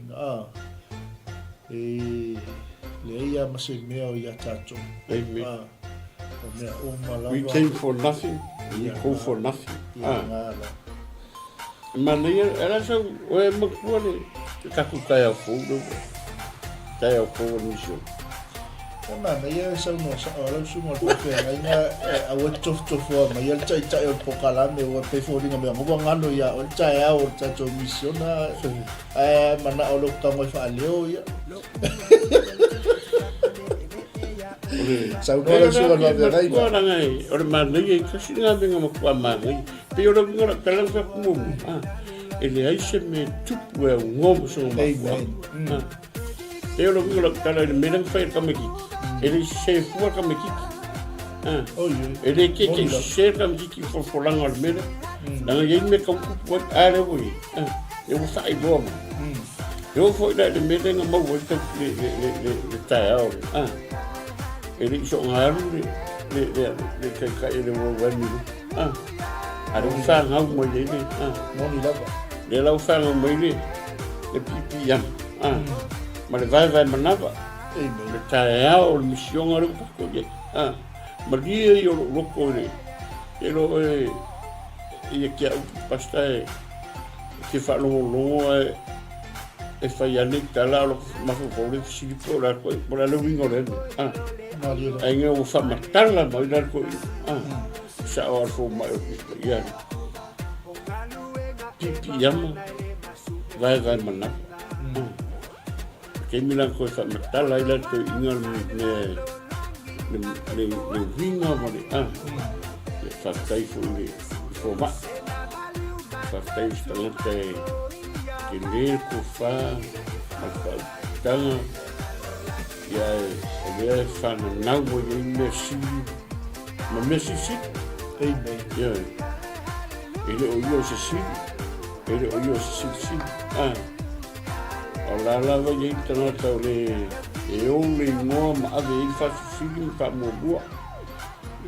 le ia mase mea ia tato we came for nothing, we go for nothing. Manai era so o makua ka ku kaya fogo nisho. Manai era so no sa ala sumo ko fe nga a wo tof fo ma yel chai o pokala me o pe fo dinga me mo ngano ya o chai o tato misiona mana o lo ka mo fa leo ya. Saudara sudah ada lagi. Orang ini orang mana yang kasih ngambil ngamuk pamang. Tapi orang orang kalau saya kumum, ini aja me tupu ngom semua. Tapi orang kalau ini mereka fair kami kiki, ini share fuar kami kiki. Ini kiki share kami kiki for langar mereka. Dan yang ini kamu buat ada boleh. Yang saya bawa. Yang for itu mereka ngamuk buat le tahu. Ele so ngaru le kai le wani ada usah ngau mo le moni lava le la usah ngau mo le pipi yam ma le vai manava le taia o mission ngaru ko ye ma dia yo loko le elo e que pasta que fa lo e fai ane tala lo ma fo le si por la lo vingo le ai nga o fa matala mai dar ko sa o fo mai ya pipi yama vai mana ke milan ko fa matala ila ko ingal le vingo mai fa tai fo ma fa tai stante que ler ko fa tanga ya ele fa na mo Messi ma Messi si ya ele o yo si ala la va ye tana ta le e o le no ma ave il fa si pa mo bua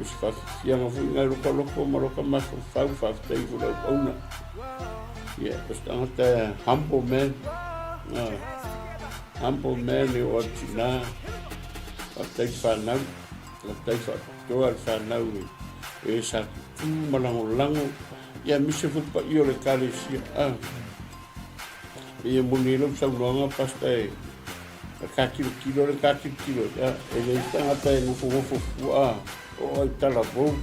es fa ya no fu na lo ma fa tai fu la ona ya pues está humble man e o tina até fanau toal fanau e sa tu malango ya mi se fu pa io le calesia e monilo sa longa pasta e ka kilo ya e le está até no fu o tala bo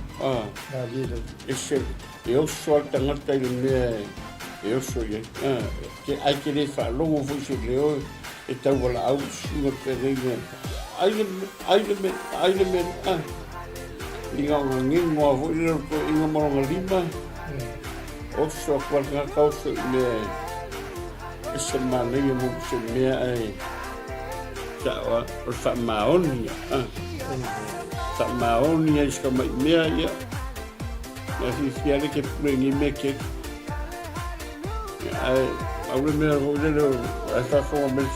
ese eu só tangata ile eu sou que ai que ele falou vou se leu então vou lá o senhor pereira ai le liga ngin mo vou ir ko inga mo lima o só qual nga causa me esse mane mo se me ai já o fa maoni é isso como me ya mas se ele que prengi me que I remember I thought for a minute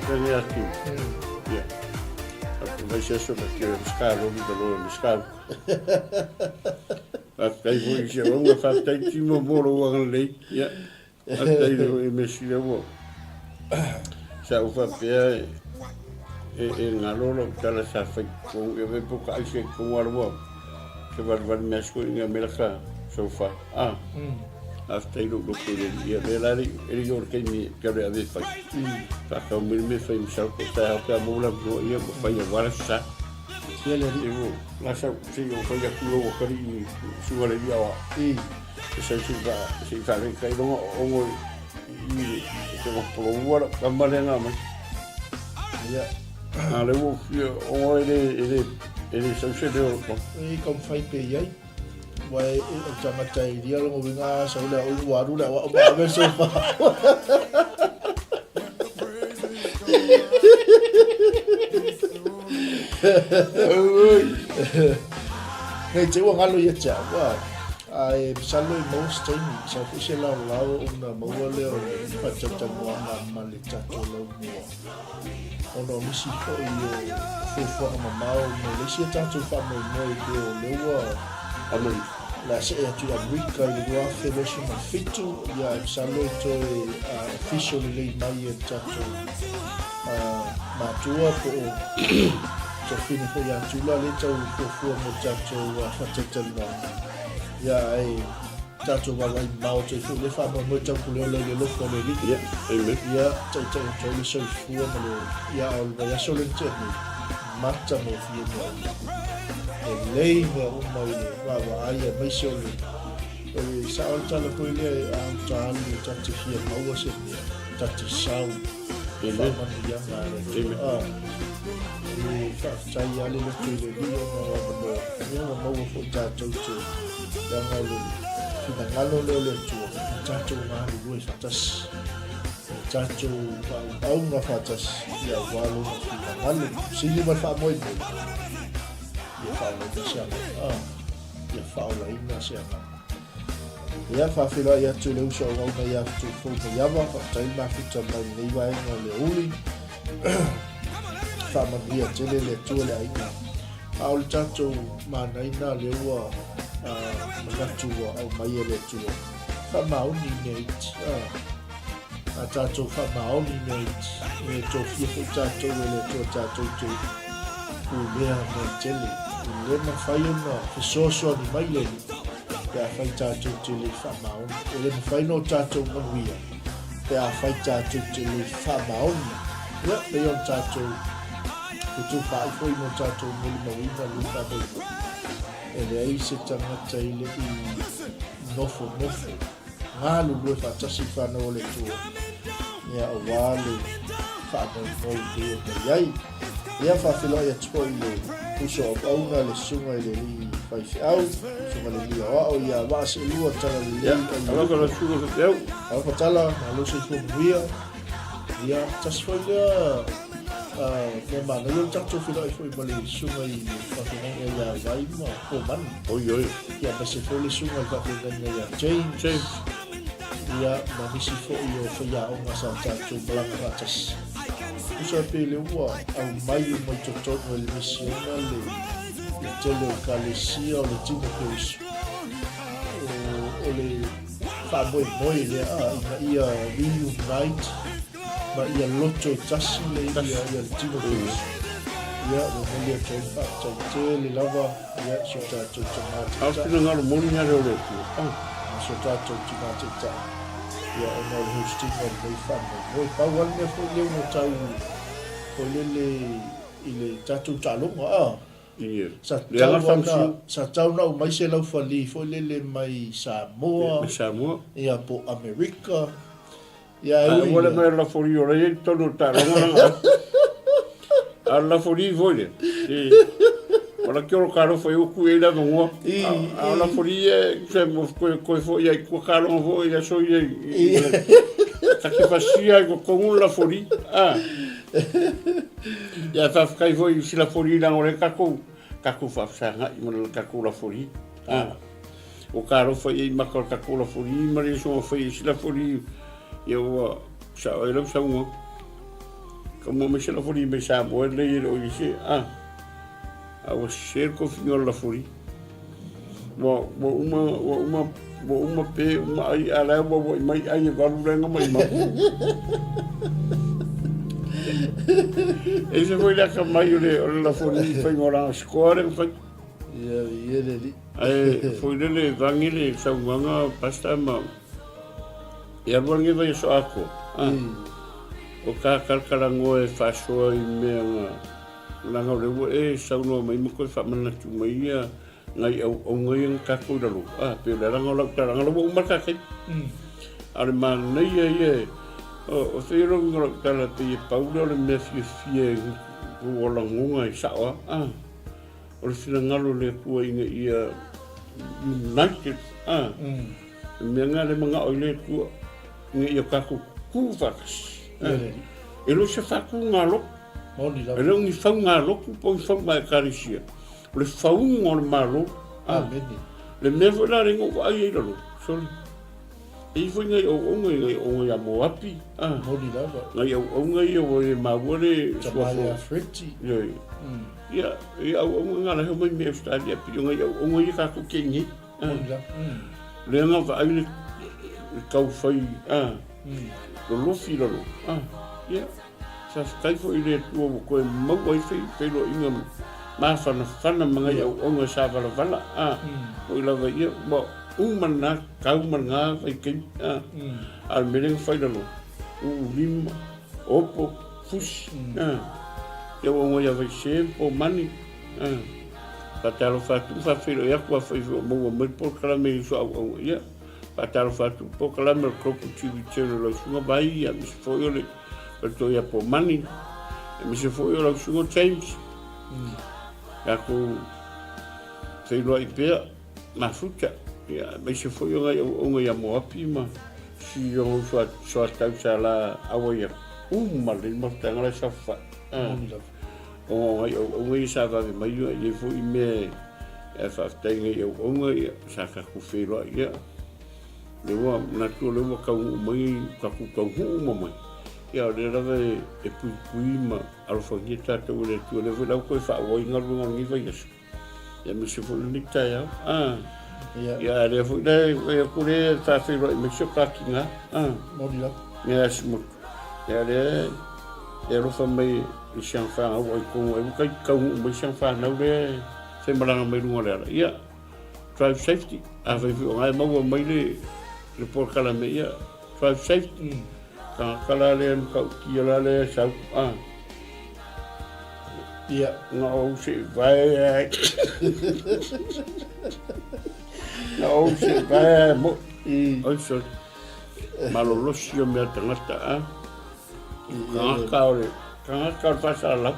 very active. Yeah. Vai ser sobre que o escalo do escalo. Até vou dizer uma fata que me morou ali. Yeah. Até eu me chegou. Já o papel e nalolo tala sa foi com eu vou cá e com o arbo. Que vai me escolher a América sofa. Hasta aí no dia dele ele eu que me quero a ver faz tá com me faz me chama que tá a mula eu vai agora sa ele eu lá se eu foi aqui o cari sua ali e se vai cair no o e eu vou provar a maneira mas já ale o ele se deu e como faz pei Wai jangan cai dia lo ngobinga saula o waru la wa ba sofa Ngay chế wa ngalo ya cha wa ai salo most time sa fu se la una mo le o pa cha cha mo ma le cha to lo mo ono mi si ko fu ma ma mo le si cha to fa mo le wa amen la se ya tu America le wa federation of fitu ya salo to official le mai cha to ma tua po so fini ko ya chula le chau ko fu mo chacho wa fatata na ya ai chacho wa lai mau che fu le fa mo chau ku le lo ko le li ya amen ya chai le so fu mo ya al va ya so le che ni marcha mo fi mo le mo mo le wa ai mai so le sa al cha le ko le a cha le chacho fi mo wa se chacho sau amen ya na amen chai ali le tui le no mo fo chacho chu yang ali kita ngalo le chu chacho ma lu fatas chacho au na fatas ya walu kita ngalo sili ba fa mo ya fa lo sia ya fa lo ina sia ya fa fila ya chu le so au na ya chu fo ya ba chai ma fi chama ni wa le uli Famania tele le tole aina aul chacho Manai na lewa manatua au mai le tua famau ni net chacho famau ni net e to fie chacho le to chacho tu ulea me tele le na fai na so ni mai le ya fai chacho tele famau le na fai no chacho manuia ya fai chacho tele famau le pe on chacho tu fai foi no chacho mo ina luta do ele aí se chama chaile i nofo ngalo lo fa chasi fa no le tu ya wale fa no de yai ya fa filo ya tpo ile puso au na le sunga ile li fai au sunga le li o ya va se lu tala le alo ko lo sugo eu au fa tala lo se fu via ya chasi fa ma na yo chacho filo foi bali sunga i fa ya vai mo ko man oi ya pa se foi sunga fa ya change ya ma mi si fo yo fa ya o ma sa chacho blanc fatas usa pele wa au mai mo chocho no le misiona le tele kalesia o le tino peus o le fa boy le ia reunite ma ia loto tasi le ia tino peus ia o le tele fa tele lava ia so chacho tomate au tino ngalo moni ngalo le so chacho tomate ya ono hosting of the family oi pawal me fo le mo tau ko le ile tatu talo iya sa tau na mai se lau fali fo le mai Samoa ia po America ya wala mai la fori ora e tonu talo alla fori vole ora que o caro foi o coelho da mão a la folia se ko foi ia ko caro foi ia so ia tá que fazia com la folia ia fa kai foi se la folia na ore kako fa sanga i mo kako la folia o caro foi i ma kako la folia mas so foi se la folia eu sa era sa mo como me se la folia me sa bo le o disse I was share coffee on la furi. Uma pe uma ai ala mai ai valurenga mai ma. Ese foi la mai la furi foi ngora score foi. Ia le. Foi le vangile sa manga pasta ma. Ia vangi vai so ako. O ka kalkalango e faso i me langa le sauno mai mo ko fa mana tu mai ngai au ngai ang ka ko dalu pe la langa lo mo ka kai ar man nei ye o se ro ngro ka la ti paulo le me fie o la ngunga sa o se ngalo le ku ia united me ngale manga o le ku ngai ka ku fa e lo se fa ku ngalo Moni la. E reo ni whaunga roku po i whaunga e karisia. O le whaunga o le maro. Meni. Le mea whana ringo ko ai eiraro. Sorry. E foi ngai o ngai o ngai a mo api. Moni la. Ngai o ngai o e mawore. Tamaya friti. Ia, au ngana he mai me Australia pi ngai o ngai ka ko kengi. Moni la. Le nga va ai kau fai. Lo lofi lo. Ia. Sa kai foi le tu ko mo ai fai lo inga ma fana mangai o ngai sa vala. O la va ia bo mana kau mana vai ke al meleng fai lo. Lima opo fus. Eu vou já vai ser por mani. Patalo fatu fa filo ya kwa fa mo mo por kala me so ya. Patalo fatu por kala me kropo 𝚗𝚑𝚡𝗏𝗏 lo sunga bai ya mis foi le. Pero ya por mani. Me se foi lo sunga James. Ya ko filo ai pe ma futa. Ya me se foi o ya mo api ma. Si yo so ta sala awoya. Mali mo tanga sa fa. O ngai sa va mai e foi me e fa tenga eu o ngai sa ka ku fero ia le wa na tu le wa ka mai ka ku mo mai ia le rava e pui ma al fa ni ta tu le la ko fa o inga lu ngi va yes ia me se foi ni ta ia ia le foi dai e ku le ta fero me se ka kinga Moni la. ia smut ia le lo fa mai i siang fa o ko e kai ka mo siang fa na le se maranga mai lunga le ia drive safety a vai o ngai mo mai le por kala me ia drive safety ka kala le ka ki la le sa ia no se vai no se vai mo oi so malolo si o me tangata ka pasa la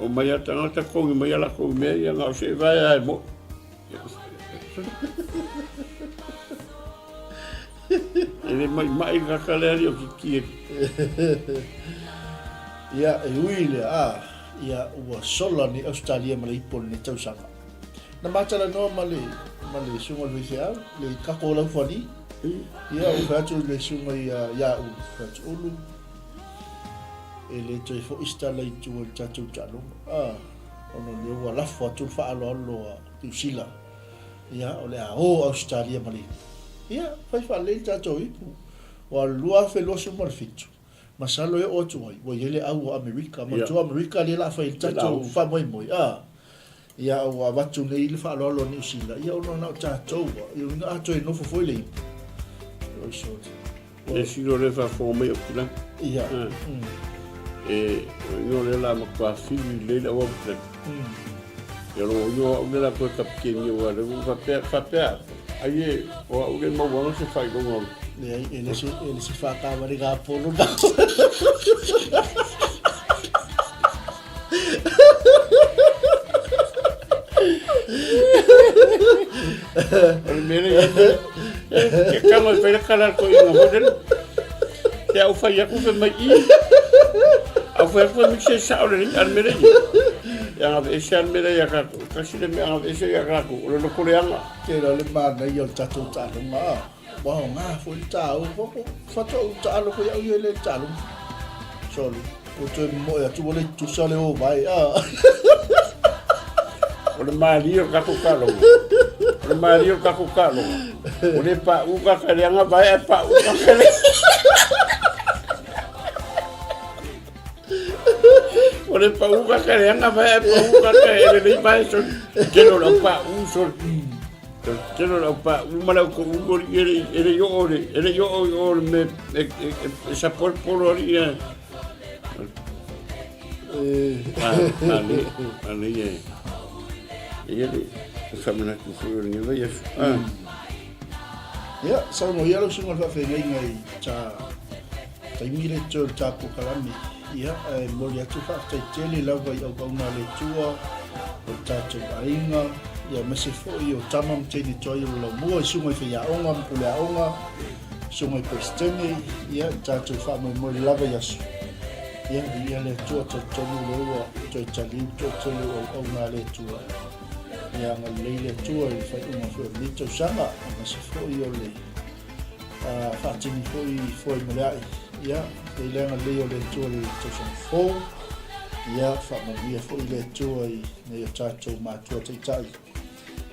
o mai tangata ko mai la ko me ia no se vai mo ele mai ka kale o ki ia e uile ia ua sola ni Australia ma le ipon ni tausanga na matala no ma le sunga le fea le kako la fani ia o fatu le sunga ia u fatu ulu ele toi fo istala i tu 𝚟𝚑𝚡𝗏𝗏 ono le ua lafo atu fa alo tu sila ia o le o Australia ma le ia fai fa le 𝚟𝚑 ipu wa lua fe lo suma fitu masalo e o tu ai wa ele au America ma tu America le la fai 𝚟𝚑 fa moi ia wa watu nei le fa alo ni sila ia ono na 𝚟𝚑 ia nga atu no fo foi le o short e si lo le fa forme o kila ia e no le la ma kwa fi le la o pre yo la ko ka pequeno o le fa pe aí o le mo no se fai con on ele se fa ka va ga polo da mire que cama foi calar ko yo modelo ya o fai ya ko mai a foi me se sa o le almere ya e se almere ya ka si le me a e se ya ka ko lo ko le anga ke lo le ma na yo 𝚟𝚑 ma wa nga foi ta o fa to ta lo ko ya yo le ta lo solo o to mo ya tu le tu sale o vai o le mario ka ko kalo o mario ka ko kalo o le pa u ka le anga vai pa u ka le o le pa u ka le anga vai pa u ka le vai so que lo pa u so que lo pa u mala ko u ele yo o me esa por ia ale ele samena ku fu ni vai ya sa no ya lo sunga fa fe ngai cha taimile cho cha ko kalami ia mo ya tu fa te tele la vai au kauna le tua o 𝚟𝚑𝚡𝗏𝗏𝗏 ia me se fo i o tamam te ni toi lo mo sunga fe ya onga mo le onga sunga kristeni ia 𝚟𝚑 fa mo la vai asu ia le tua tonu le ua toi taliu tolu au ngā le tua ia ngā leile tua i whai unga whai ni tau sanga ma se fwoi o le whaatini fwoi meleai ia te leanga leo le tua le tau sanga fwoi ia whamawia fwoi le tua i nei o tātou mātua teitai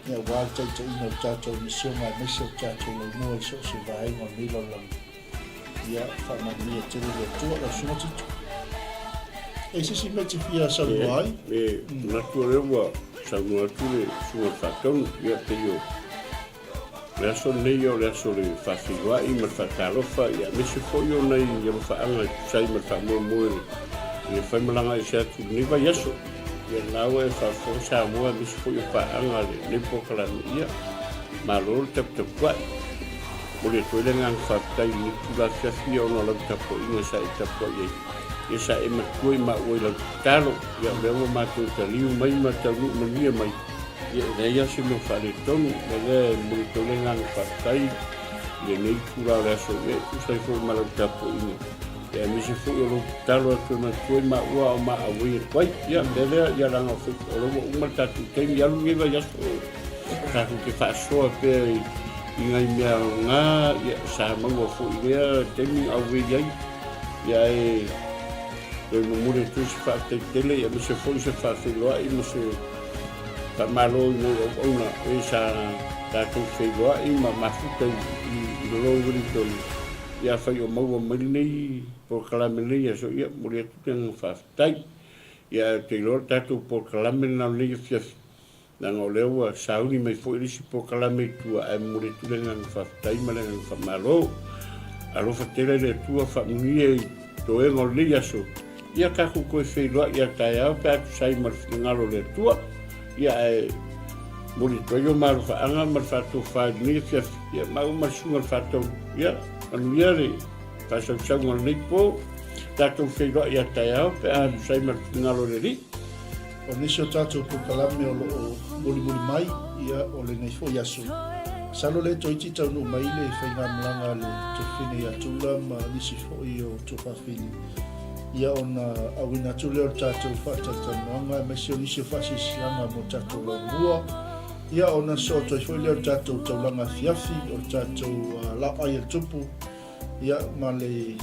ia wāl teitai ina o tātou misionga mese o tātou lau mua i so se vaenga mila lau ia whamawia tele le tua la sunga titu e sisi me te fia sanuai natua rewa saunua tule sunga whakonu ia te io le aso nei o le aso le whawhiwai ma whakalofa ia mese fwoi o nei ia mawhaanga sai ma whamoe ia whaimalanga i sea tu niwa yaso ia naua e whawhau sa mua mese fwoi o whaanga le nepo kalani ia ma lolo taputapuai mo le toile ngang whaftai ni kula whiawhia o na lau tapo inga sa e tapuai ei ia sa e matui ma oi lau talo ia lewa mātou taliu mai ma taunu mania mai ia reia se mo whare tonu ma le mo le toile ngang whaftai le nei kula o le aso e usai fwoi ma lau tapo inga ia mese fwoi o lau talo atu matui ma ua o ma awai e kwai ia lelea ia langa fwoi o lau uma tatu teimi alu ngewa yaso tatu ke whaasoa pēr i ngai mea ngā ia sa maua fwoi lea teimi awai iai ia e Doi mamure tu se whaatei tele, ia mese fwoi se whaatei loa, i mese whamalo i nei au auna, e sa tātou whei loa, i ma mafuta i lolo wiri tonu. Ia whai o maua mai nei, po kalame nei, ia so ia muri atu tena whaatai. Ia te lor tātou po kalame nao nei fiafi. Nā ngā lewa, sauni mai fwoi risi po kalame tua, ai muri atu tena whaatai, ma lenga whamalo. Alofa tele le tua whamungie i to e ngau nei aso. Ia kaku koe wheiloa ia tai au pe atu sai marwhingalo le tua. Ia e muri toi o maru whaanga marwhatou whae ni fiafi. Ia mau marsunga whatou. Ia anu ia re whasau saunga nei po. Tātou wheiloa ia tai au pe atu sai marwhingalo le ri. O nisi o tātou po kalame o muri mai ia o le nei fwoi aso. Salo le toi titau no mai le whainga mlanga le te whine ia tula ma nisi fwoi o to whawhini. Ia ona awina tule o tātou whaatatanuanga, mesi o nisi o whasisianga mo tātou laumua. Ia ona so toi fwoi leo tātou taulanga fiafi, o tātou lapai e tupu. Ia ma le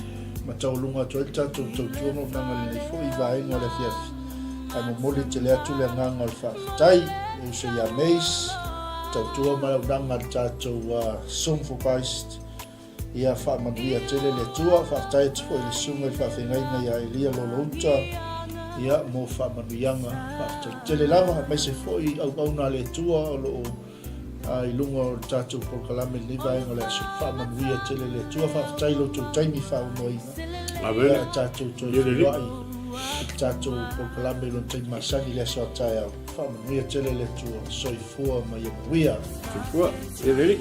mataulunga toi tātou tautuanga o nanga le nei fwoi vaenga le fiafi. Ai mo mole te lea tule nganga o whaafitai, e usa ia meis, tautua ma nanga tātou Song for Christ. Ia whaamanuia tele le tua, whaatai tupo i le sunga i whaawhengaina ia Elia Lolouta. Ia mo whaamanuianga, whaatai tele lama, mai se fwoi au auna le tua o loo i lunga o tātou po kalame liva ingo le aso whaamanuia tele le tua, whaatai lo tau taimi whaunoina. Ia tātou toi whiwai, tātou po kalame lo taimi masani le aso atai au. Whaamanuia tele le tua, soifua mai e manuia. Soifua, e reri.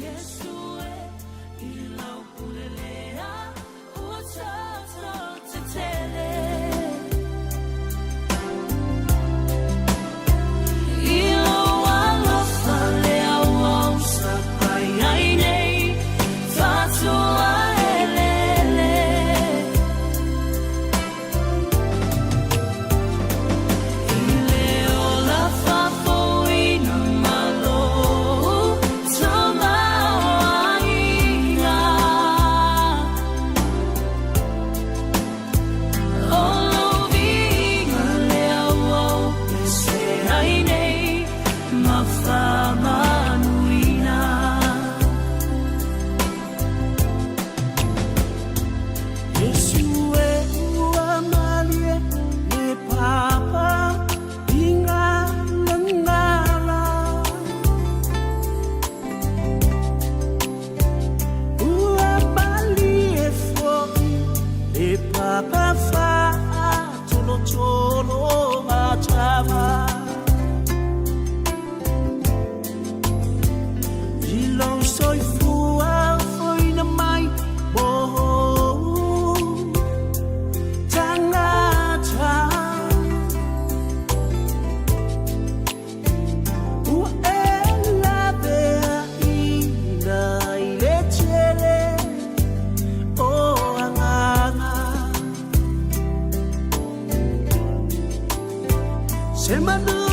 se manu